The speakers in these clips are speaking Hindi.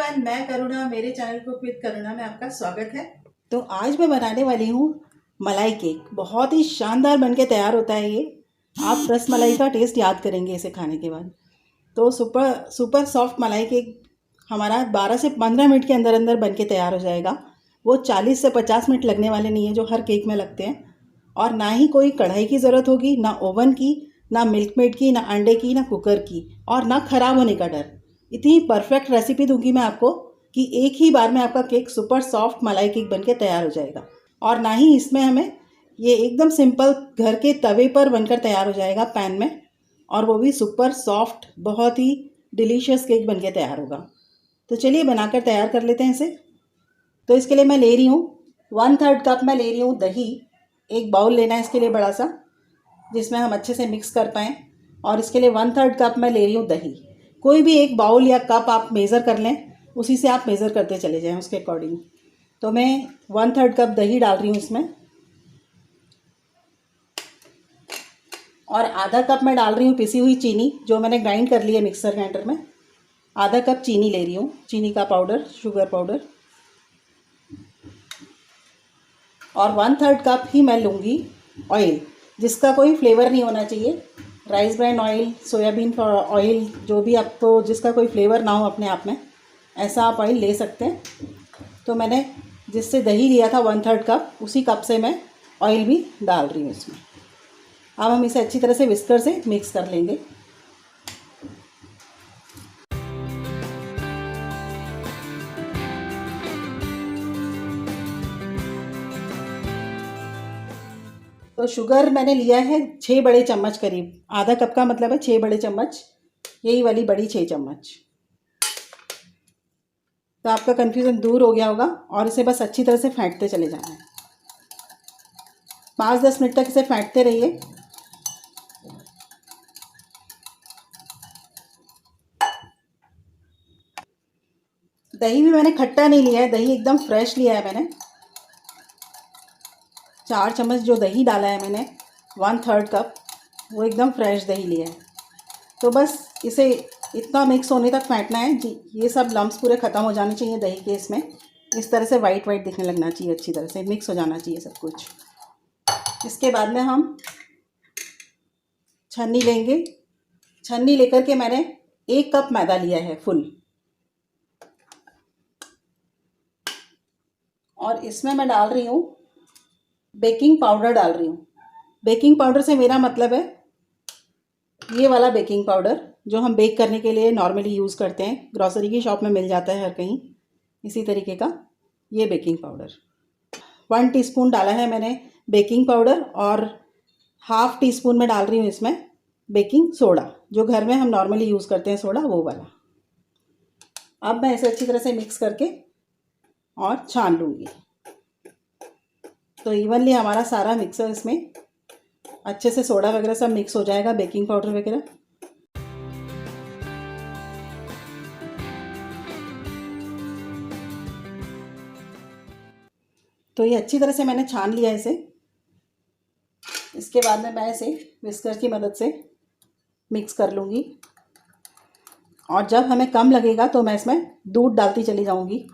एवरीवन, मैं करुणा, मेरे चैनल को विद करुणा में आपका स्वागत है। तो आज मैं बनाने वाली हूँ मलाई केक। बहुत ही शानदार बनके तैयार होता है ये। आप रस मलाई का टेस्ट याद करेंगे इसे खाने के बाद। तो सुपर सुपर सॉफ्ट मलाई केक हमारा 12 से 15 मिनट के अंदर अंदर बनके तैयार हो जाएगा। वो 40 से 50 मिनट लगने वाले नहीं है जो हर केक में लगते हैं। और ना ही कोई कढ़ाई की ज़रूरत होगी, ना ओवन की, ना मिल्क मेड की, ना अंडे की, ना कुकर की, और ना ख़राब होने का डर। इतनी परफेक्ट रेसिपी दूंगी मैं आपको कि एक ही बार में आपका केक सुपर सॉफ्ट मलाई केक बनके तैयार हो जाएगा। और ना ही इसमें हमें ये एकदम सिंपल घर के तवे पर बनकर तैयार हो जाएगा पैन में, और वो भी सुपर सॉफ्ट बहुत ही डिलीशियस केक बनके तैयार होगा। तो चलिए बनाकर तैयार कर लेते हैं इसे। तो इसके लिए मैं ले रही हूँ 1/3 कप मैं ले रही हूँ दही। एक बाउल लेना है इसके लिए बड़ा सा, जिसमें हम अच्छे से मिक्स कर पाएँ। और इसके लिए 1/3 कप मैं ले रही हूँ दही। कोई भी एक बाउल या कप आप मेज़र कर लें, उसी से आप मेज़र करते चले जाएं उसके अकॉर्डिंग। तो मैं 1/3 कप दही डाल रही हूँ इसमें, और आधा कप मैं डाल रही हूँ पिसी हुई चीनी, जो मैंने ग्राइंड कर ली है मिक्सर ग्राइंडर में। आधा कप चीनी ले रही हूँ, चीनी का पाउडर, शुगर पाउडर। और 1/3 कप ही मैं लूँगी ऑयल, जिसका कोई फ्लेवर नहीं होना चाहिए। Rice brand oil, soybean oil, जो भी आपको जिसका कोई फ्लेवर ना हो अपने आप में, ऐसा आप ऑयल ले सकते हैं। तो मैंने जिससे दही लिया था 1/3 कप, उसी कप से मैं ऑयल भी डाल रही हूँ इसमें। अब हम इसे अच्छी तरह से विस्कर से मिक्स कर लेंगे। तो शुगर मैंने लिया है 6 बड़े चम्मच करीब। आधा कप का मतलब है 6 बड़े चम्मच, यही वाली बड़ी 6 चम्मच। तो आपका कन्फ्यूज़न दूर हो गया होगा। और इसे बस अच्छी तरह से फेंटते चले जाना है। 5-10 मिनट तक इसे फेंटते रहिए। दही भी मैंने खट्टा नहीं लिया है, दही एकदम फ्रेश लिया है मैंने। 4 चम्मच जो दही डाला है मैंने, 1/3 कप, वो एकदम फ्रेश दही लिया है। तो बस इसे इतना मिक्स होने तक फेंटना है जी। ये सब लम्स पूरे ख़त्म हो जाने चाहिए दही के इसमें। इस तरह से वाइट वाइट दिखने लगना चाहिए, अच्छी तरह से मिक्स हो जाना चाहिए सब कुछ। इसके बाद में हम छन्नी लेंगे। छन्नी लेकर के मैंने 1 कप मैदा लिया है फुल, और इसमें मैं डाल रही हूँ बेकिंग पाउडर डाल रही हूँ। बेकिंग पाउडर से मेरा मतलब है ये वाला बेकिंग पाउडर, जो हम बेक करने के लिए नॉर्मली यूज़ करते हैं। ग्रॉसरी की शॉप में मिल जाता है हर कहीं इसी तरीके का ये बेकिंग पाउडर। 1 टीस्पून डाला है मैंने बेकिंग पाउडर, और ½ टीस्पून में डाल रही हूँ इसमें बेकिंग सोडा, जो घर में हम नॉर्मली यूज़ करते हैं सोडा, वो वाला। अब मैं इसे अच्छी तरह से मिक्स करके और छान लूँगी। तो इवनली हमारा सारा मिक्सर इसमें अच्छे से सोडा वगैरह सब मिक्स हो जाएगा, बेकिंग पाउडर वगैरह। तो ये अच्छी तरह से मैंने छान लिया इसे। इसके बाद में मैं इसे विस्कर की मदद से मिक्स कर लूँगी। और जब हमें कम लगेगा तो मैं इसमें दूध डालती चली जाऊँगी।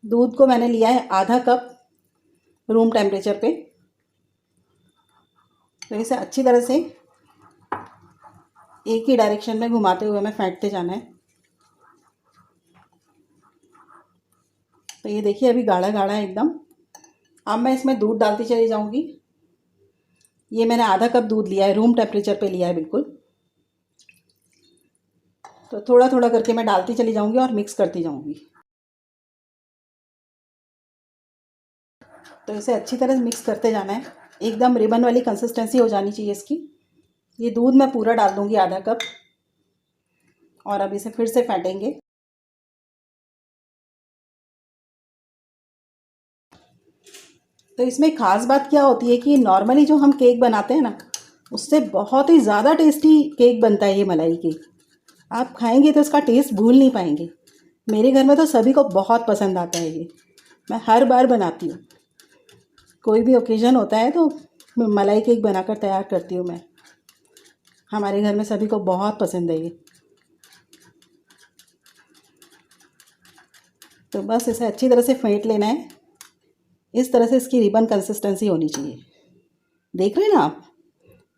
दूध को मैंने लिया है आधा कप रूम टेम्परेचर पे। तो इसे अच्छी तरह से एक ही डायरेक्शन में घुमाते हुए हमें फेंटते जाना है। तो ये देखिए अभी गाढ़ा गाढ़ा है एकदम। अब मैं इसमें दूध डालती चली जाऊँगी। ये मैंने आधा कप दूध लिया है, रूम टेम्परेचर पे लिया है बिल्कुल। तो थोड़ा थोड़ा करके मैं डालती चली जाऊँगी और मिक्स करती जाऊँगी। तो इसे अच्छी तरह से मिक्स करते जाना है। एकदम रिबन वाली कंसिस्टेंसी हो जानी चाहिए इसकी। ये दूध मैं पूरा डाल दूँगी आधा कप, और अब इसे फिर से फेंटेंगे। तो इसमें ख़ास बात क्या होती है कि नॉर्मली जो हम केक बनाते हैं ना, उससे बहुत ही ज़्यादा टेस्टी केक बनता है ये मलाई केक। आप खाएंगे तो इसका टेस्ट भूल नहीं पाएंगे। मेरे घर में तो सभी को बहुत पसंद आता है ये। मैं हर बार बनाती हूँ, कोई भी ओकेज़न होता है तो मलाई केक बनाकर तैयार करती हूँ मैं। हमारे घर में सभी को बहुत पसंद है ये। तो बस इसे अच्छी तरह से फेंट लेना है। इस तरह से इसकी रिबन कंसिस्टेंसी होनी चाहिए। देख रहे हैं ना आप,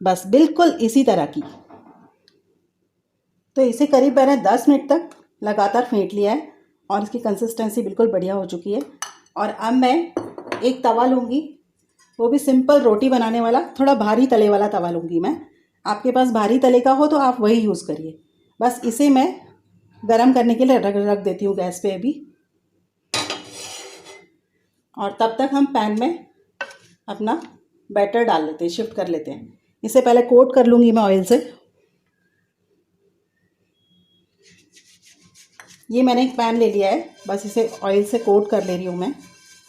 बस बिल्कुल इसी तरह की। तो इसे करीब मैंने 10 मिनट तक लगातार फेंट लिया है और इसकी कंसिस्टेंसी बिल्कुल बढ़िया हो चुकी है। और अब मैं एक तवा लूँगी, वो भी सिंपल रोटी बनाने वाला, थोड़ा भारी तले वाला तवा लूँगी मैं। आपके पास भारी तले का हो तो आप वही यूज़ करिए। बस इसे मैं गरम करने के लिए रख देती हूँ गैस पे अभी। और तब तक हम पैन में अपना बैटर डाल लेते हैं, शिफ्ट कर लेते हैं। इसे पहले कोट कर लूँगी मैं ऑयल से। ये मैंने एक पैन ले लिया है, बस इसे ऑयल से कोट कर ले रही हूँ मैं।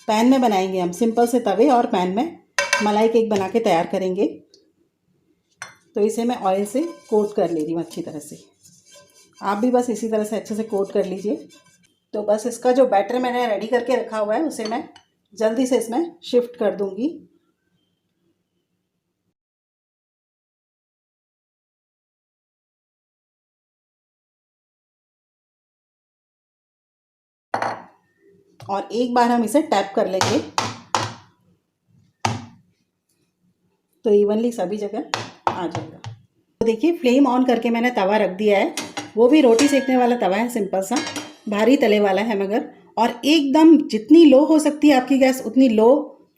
पैन में बनाएंगे हम सिंपल से तवे और पैन में मलाई केक बना के तैयार करेंगे। तो इसे मैं ऑयल से कोट कर ले रही हूँ अच्छी तरह से। आप भी बस इसी तरह से अच्छे से कोट कर लीजिए। तो बस इसका जो बैटर मैंने रेडी करके रखा हुआ है उसे मैं जल्दी से इसमें शिफ्ट कर दूँगी। और एक बार हम इसे टैप कर लेंगे तो इवनली सभी जगह आ जाएगा। तो देखिए फ्लेम ऑन करके मैंने तवा रख दिया है। वो भी रोटी सेकने वाला तवा है, सिंपल सा, भारी तले वाला है मगर। और एकदम जितनी लो हो सकती है आपकी गैस, उतनी लो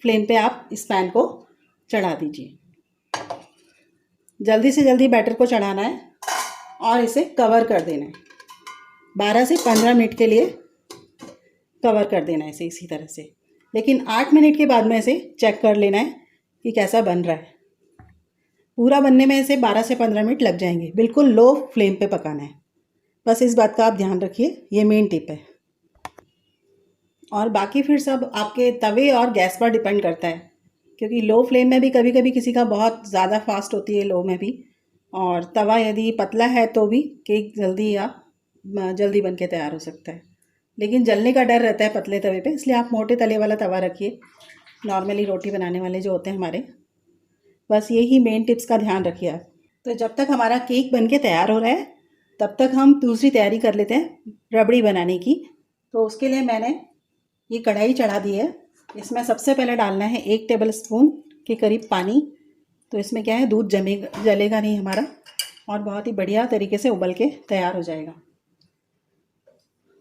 फ्लेम पे आप इस पैन को चढ़ा दीजिए। जल्दी से जल्दी बैटर को चढ़ाना है और इसे कवर कर देना है। 12 से 15 मिनट के लिए कवर कर देना है इसे इसी तरह से। लेकिन 8 मिनट के बाद में इसे चेक कर लेना है कि कैसा बन रहा है। पूरा बनने में इसे 12 से 15 मिनट लग जाएंगे। बिल्कुल लो फ्लेम पे पकाना है, बस इस बात का आप ध्यान रखिए, ये मेन टिप है। और बाकी फिर सब आपके तवे और गैस पर डिपेंड करता है, क्योंकि लो फ्लेम में भी कभी कभी किसी का बहुत ज़्यादा फास्ट होती है लो में भी। और तवा यदि पतला है तो भी केक जल्दी बन के तैयार हो सकता है। लेकिन जलने का डर रहता है पतले तवे पे, इसलिए आप मोटे तले वाला तवा रखिए, नॉर्मली रोटी बनाने वाले जो होते हैं हमारे। बस यही मेन टिप्स का ध्यान रखिए आप। तो जब तक हमारा केक बन के तैयार हो रहा है तब तक हम दूसरी तैयारी कर लेते हैं रबड़ी बनाने की। तो उसके लिए मैंने ये कढ़ाई चढ़ा दी है। इसमें सबसे पहले डालना है 1 टेबल स्पून के करीब पानी। तो इसमें क्या है, दूध जलेगा नहीं हमारा और बहुत ही बढ़िया तरीके से उबल के तैयार हो जाएगा।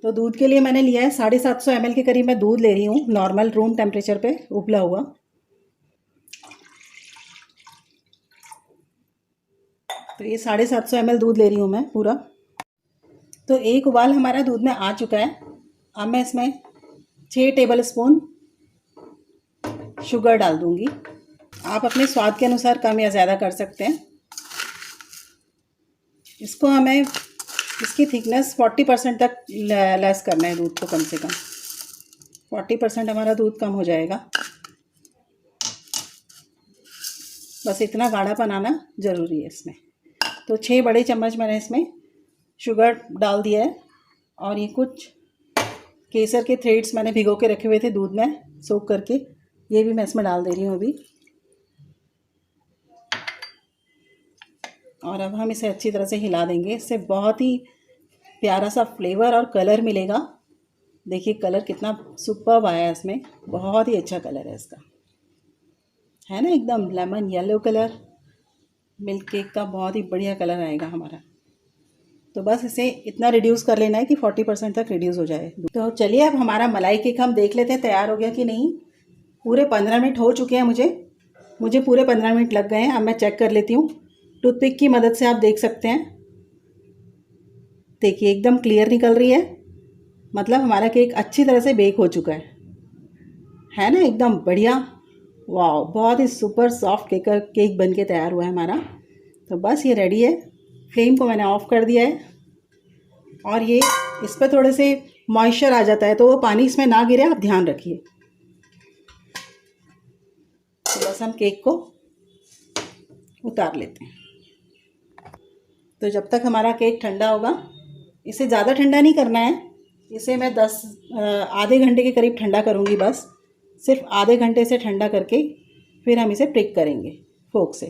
तो दूध के लिए मैंने लिया है 750 ml के करीब मैं दूध ले रही हूँ, नॉर्मल रूम टेम्परेचर पे उबला हुआ। तो ये 750 ml दूध ले रही हूँ मैं पूरा। तो एक उबाल हमारा दूध में आ चुका है। अब मैं इसमें 6 टेबल स्पून शुगर डाल दूँगी। आप अपने स्वाद के अनुसार कम या ज़्यादा कर सकते हैं। इसको हमें इसकी थिकनेस 40% तक लेस करना है दूध को, कम से कम 40% हमारा दूध कम हो जाएगा। बस इतना गाढ़ापन आना ज़रूरी है इसमें। तो 6 बड़े चम्मच मैंने इसमें शुगर डाल दिया है। और ये कुछ केसर के थ्रेड्स मैंने भिगो के रखे हुए थे दूध में सोख करके, ये भी मैं इसमें डाल दे रही हूँ अभी। और अब हम इसे अच्छी तरह से हिला देंगे। इससे बहुत ही प्यारा सा फ्लेवर और कलर मिलेगा। देखिए कलर कितना सुपर्ब आया है इसमें, बहुत ही अच्छा कलर है इसका, है ना, एकदम lemon yellow colour. Milk cake का बहुत ही बढ़िया कलर आएगा हमारा। तो बस इसे इतना रिड्यूस कर लेना है कि 40% तक रिड्यूस हो जाए। तो चलिए अब हमारा मलाई केक हम देख लेते हैं तैयार हो गया कि नहीं। पूरे 15 मिनट हो चुके हैं, मुझे पूरे 15 मिनट लग गए हैं। अब मैं चेक कर लेती हूँ, टूथपिक की मदद से आप देख सकते हैं। देखिए एकदम क्लियर निकल रही है, मतलब हमारा केक अच्छी तरह से बेक हो चुका है ना, एकदम बढ़िया। वाह, बहुत ही सुपर सॉफ्ट केक बन के तैयार हुआ है हमारा। तो बस ये रेडी है। फ्लेम को मैंने ऑफ़ कर दिया है। और ये इस पर थोड़े से मॉइस्चर आ जाता है तो वो पानी इसमें ना गिरे, आप ध्यान रखिए। तो बस हम केक को उतार लेते हैं। तो जब तक हमारा केक ठंडा होगा, इसे ज़्यादा ठंडा नहीं करना है, इसे मैं आधे घंटे के करीब ठंडा करूँगी। बस सिर्फ आधे घंटे से ठंडा करके फिर हम इसे प्रिक करेंगे फोक से।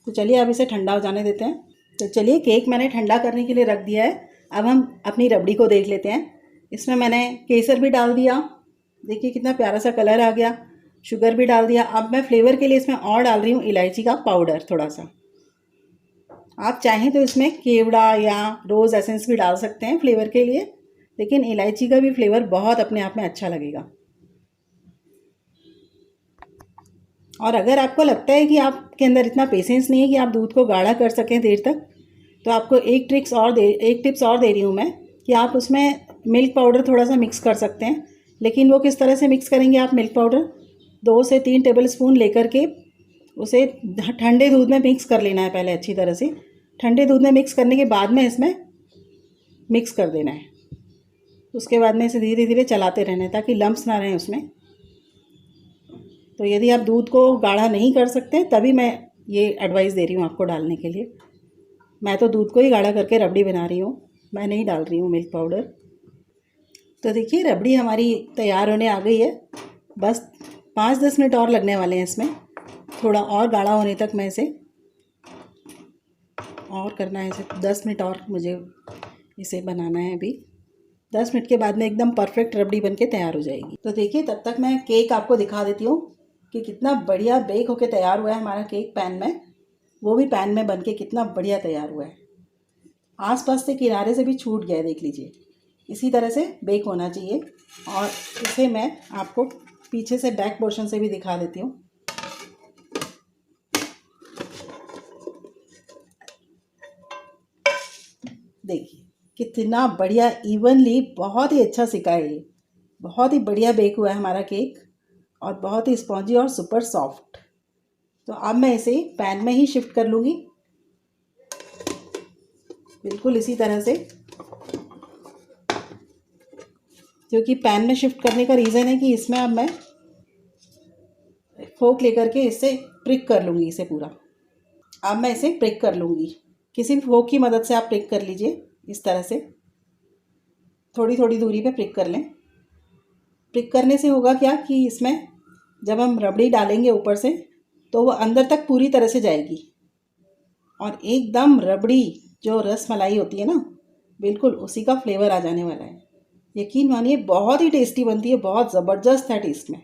तो चलिए अब इसे ठंडा हो जाने देते हैं। तो चलिए केक मैंने ठंडा करने के लिए रख दिया है। अब हम अपनी रबड़ी को देख लेते हैं। इसमें मैंने केसर भी डाल दिया, देखिए कितना प्यारा सा कलर आ गया। शुगर भी डाल दिया। अब मैं फ्लेवर के लिए इसमें और डाल रही हूँ इलायची का पाउडर थोड़ा सा। आप चाहें तो इसमें केवड़ा या रोज़ एसेंस भी डाल सकते हैं फ्लेवर के लिए, लेकिन इलायची का भी फ्लेवर बहुत अपने आप में अच्छा लगेगा। और अगर आपको लगता है कि आपके अंदर इतना पेशेंस नहीं है कि आप दूध को गाढ़ा कर सकें देर तक, तो आपको एक टिप्स और दे रही हूँ मैं कि आप उसमें मिल्क पाउडर थोड़ा सा मिक्स कर सकते हैं। लेकिन वो किस तरह से मिक्स करेंगे आप मिल्क पाउडर, 2 से 3 टेबल स्पून लेकर के उसे ठंडे दूध में मिक्स कर लेना है पहले अच्छी तरह से। ठंडे दूध में मिक्स करने के बाद में इसमें मिक्स कर देना है। उसके बाद में इसे धीरे धीरे चलाते रहना है ताकि लम्प्स ना रहें उसमें। तो यदि आप दूध को गाढ़ा नहीं कर सकते तभी मैं ये एडवाइस दे रही हूँ आपको डालने के लिए। मैं तो दूध को ही गाढ़ा करके रबड़ी बना रही हूँ, मैं नहीं डाल रही हूँ मिल्क पाउडर। तो देखिए रबड़ी हमारी तैयार होने आ गई है। बस 5-10 मिनट और लगने वाले हैं इसमें, थोड़ा और गाढ़ा होने तक मैं इसे और करना है। इसे 10 मिनट और मुझे इसे बनाना है। अभी 10 मिनट के बाद में एकदम परफेक्ट रबड़ी बनके तैयार हो जाएगी। तो देखिए तब तक मैं केक आपको दिखा देती हूँ कि कितना बढ़िया बेक होके तैयार हुआ है हमारा केक पैन में। वो भी पैन में बनके कितना बढ़िया तैयार हुआ है, आसपास से किनारे से भी छूट गया है, देख लीजिए। इसी तरह से बेक होना चाहिए। और इसे मैं आपको पीछे से बैक पोर्शन से भी दिखा देती हूँ। देखिए कितना बढ़िया इवनली, बहुत ही अच्छा सिका है ये। बहुत ही बढ़िया बेक हुआ है हमारा केक और बहुत ही स्पॉन्जी और सुपर सॉफ्ट। तो अब मैं इसे पैन में ही शिफ्ट कर लूँगी, बिल्कुल इसी तरह से। क्योंकि पैन में शिफ्ट करने का रीज़न है कि इसमें अब मैं फोक लेकर के इससे प्रिक कर लूँगी इसे पूरा। अब मैं इसे प्रिक कर लूँगी, किसी भी फोक की मदद से आप प्रिक कर लीजिए। इस तरह से थोड़ी थोड़ी दूरी पे प्रिक कर लें। प्रिक करने से होगा क्या कि इसमें जब हम रबड़ी डालेंगे ऊपर से तो वो अंदर तक पूरी तरह से जाएगी और एकदम रबड़ी जो रस मलाई होती है ना, बिल्कुल उसी का फ्लेवर आ जाने वाला है। यकीन मानिए बहुत ही टेस्टी बनती है, बहुत ज़बरदस्त है टेस्ट में।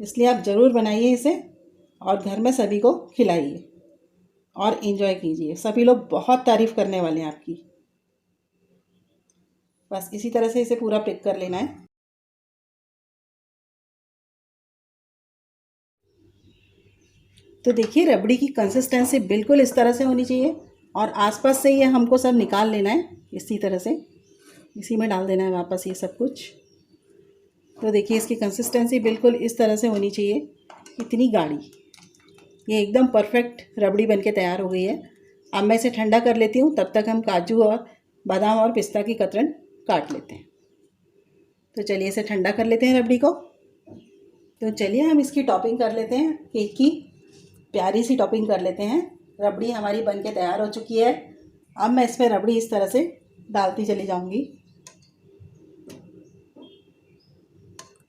इसलिए आप ज़रूर बनाइए इसे और घर में सभी को खिलाइए और इन्जॉय कीजिए। सभी लोग बहुत तारीफ़ करने वाले हैं आपकी। बस इसी तरह से इसे पूरा प्रिक कर लेना है। तो देखिए रबड़ी की कंसिस्टेंसी बिल्कुल इस तरह से होनी चाहिए और आसपास से ये हमको सब निकाल लेना है इसी तरह से। इसी में डाल देना है वापस ये सब कुछ। तो देखिए इसकी कंसिस्टेंसी बिल्कुल इस तरह से होनी चाहिए, इतनी गाढ़ी। ये एकदम परफेक्ट रबड़ी बनके तैयार हो गई है। अब मैं इसे ठंडा कर लेती हूँ, तब तक हम काजू और बादाम और पिस्ता की कतरन काट लेते हैं। तो चलिए इसे ठंडा कर लेते हैं रबड़ी को। तो चलिए हम इसकी टॉपिंग कर लेते हैं, केक की प्यारी सी टॉपिंग कर लेते हैं। रबड़ी हमारी बनके तैयार हो चुकी है। अब मैं इसमें रबड़ी इस तरह से डालती चली जाऊंगी।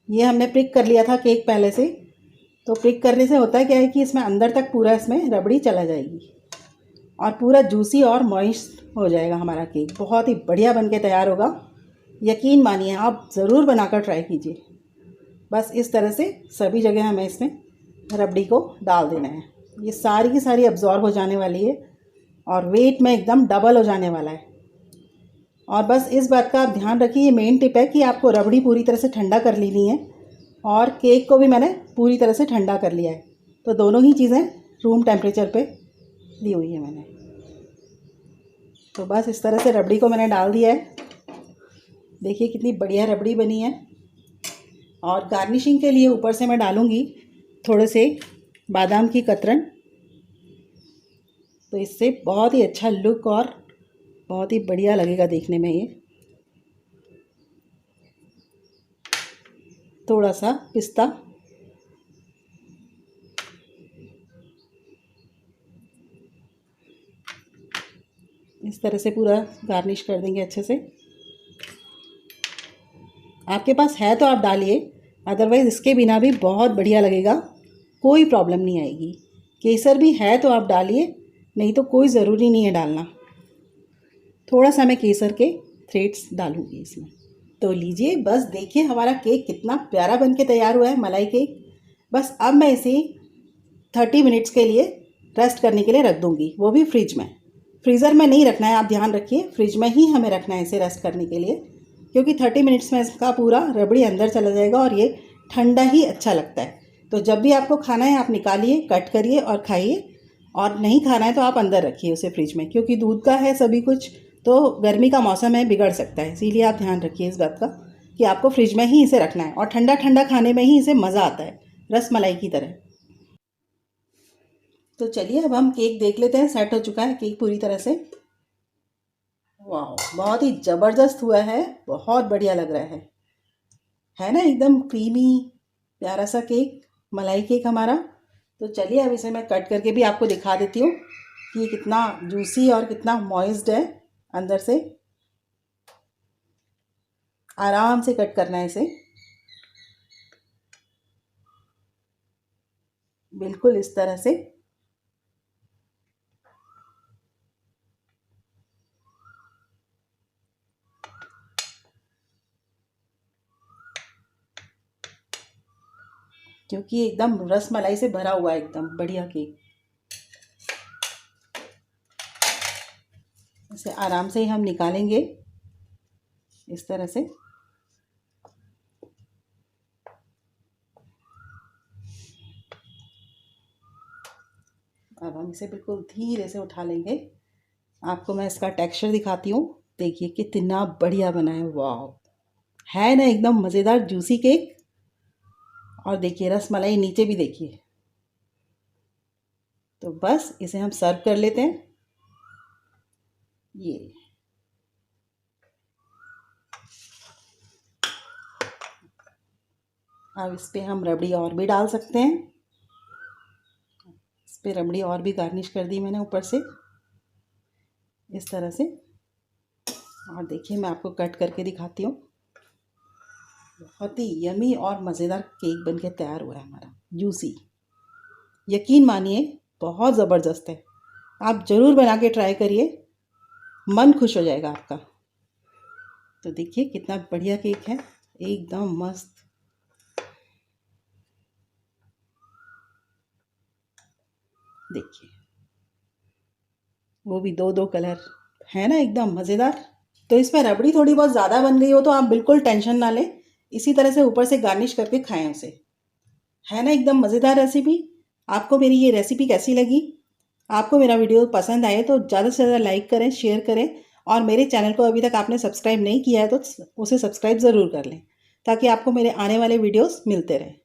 ये हमने प्रिक कर लिया था केक पहले से, तो प्रिक करने से होता है क्या है कि इसमें अंदर तक पूरा इसमें रबड़ी चला जाएगी और पूरा जूसी और मॉइस्ट हो जाएगा हमारा केक। बहुत ही बढ़िया बनके तैयार होगा, यकीन मानिए। आप ज़रूर बनाकर ट्राई कीजिए। बस इस तरह से सभी जगह हमें इसमें रबड़ी को डाल देना है। ये सारी की सारी अब्जॉर्ब हो जाने वाली है और वेट में एकदम डबल हो जाने वाला है। और बस इस बात का आप ध्यान रखिए, ये मेन टिप है कि आपको रबड़ी पूरी तरह से ठंडा कर लेनी है और केक को भी मैंने पूरी तरह से ठंडा कर लिया है। तो दोनों ही चीज़ें रूम टेम्परेचर पे दी हुई है मैंने। तो बस इस तरह से रबड़ी को मैंने डाल दिया है। देखिए कितनी बढ़िया रबड़ी बनी है। और गार्निशिंग के लिए ऊपर से मैं डालूँगी थोड़े से बादाम की कतरन। तो इससे बहुत ही अच्छा लुक और बहुत ही बढ़िया लगेगा देखने में। ये थोड़ा सा पिस्ता, इस तरह से पूरा गार्निश कर देंगे अच्छे से। आपके पास है तो आप डालिए, अदरवाइज़ इसके बिना भी बहुत बढ़िया लगेगा, कोई प्रॉब्लम नहीं आएगी। केसर भी है तो आप डालिए, नहीं तो कोई ज़रूरी नहीं है डालना। थोड़ा सा मैं केसर के थ्रेड्स डालूँगी इसमें। तो लीजिए, बस देखिए हमारा केक कितना प्यारा बन के तैयार हुआ है, मलाई केक। बस अब मैं इसे 30 मिनट्स के लिए रेस्ट करने के लिए रख दूँगी, वो भी फ्रिज में। फ्रीज़र में नहीं रखना है, आप ध्यान रखिए, फ्रिज में ही हमें रखना है इसे रेस्ट करने के लिए, क्योंकि 30 मिनट्स में इसका पूरा रबड़ी अंदर चला जाएगा और ये ठंडा ही अच्छा लगता है। तो जब भी आपको खाना है आप निकालिए, कट करिए और खाइए, और नहीं खाना है तो आप अंदर रखिए उसे फ्रिज में, क्योंकि दूध का है सभी कुछ, तो गर्मी का मौसम है, बिगड़ सकता है। इसीलिए आप ध्यान रखिए इस बात का कि आपको फ्रिज में ही इसे रखना है, और ठंडा ठंडा खाने में ही इसे मज़ा आता है, रस मलाई की तरह। तो चलिए अब हम केक देख लेते हैं, सेट हो चुका है केक पूरी तरह से। वाह, बहुत ही ज़बरदस्त हुआ है, बहुत बढ़िया लग रहा है ना, एकदम क्रीमी प्यारा सा केक, मलाई केक हमारा। तो चलिए अब इसे मैं कट करके भी आपको दिखा देती हूँ कि ये कितना जूसी और कितना मॉइस्ड है अंदर से। आराम से कट करना है इसे, बिल्कुल इस तरह से। क्योंकि ये एकदम रस मलाई से भरा हुआ है, एकदम बढ़िया केक। इसे आराम से ही हम निकालेंगे इस तरह से। अब हम इसे बिल्कुल धीरे से उठा लेंगे। आपको मैं इसका टेक्सचर दिखाती हूँ, देखिए कितना बढ़िया बना है, वाह, है ना एकदम मज़ेदार जूसी केक। और देखिए रस मलाई नीचे भी देखिए। तो बस इसे हम सर्व कर लेते हैं। ये अब इस पर हम रबड़ी और भी डाल सकते हैं, इस पर रबड़ी और भी गार्निश कर दी मैंने ऊपर से इस तरह से। और देखिए मैं आपको कट करके दिखाती हूँ, बहुत ही यमी और मज़ेदार केक बनके तैयार हुआ है हमारा, जूसी। यकीन मानिए बहुत ज़बरदस्त है, आप ज़रूर बना के ट्राई करिए, मन खुश हो जाएगा आपका। तो देखिए कितना बढ़िया केक है, एकदम मस्त। देखिए वो भी दो दो कलर, है ना एकदम मज़ेदार। तो इसमें रबड़ी थोड़ी बहुत ज़्यादा बन गई हो तो आप बिल्कुल टेंशन ना लें, इसी तरह से ऊपर से गार्निश करके खाएं उसे, है ना एकदम मज़ेदार रेसिपी। आपको मेरी ये रेसिपी कैसी लगी? आपको मेरा वीडियो पसंद आए तो ज़्यादा से ज़्यादा लाइक करें, शेयर करें, और मेरे चैनल को अभी तक आपने सब्सक्राइब नहीं किया है तो उसे सब्सक्राइब ज़रूर कर लें, ताकि आपको मेरे आने वाले वीडियोस मिलते रहें।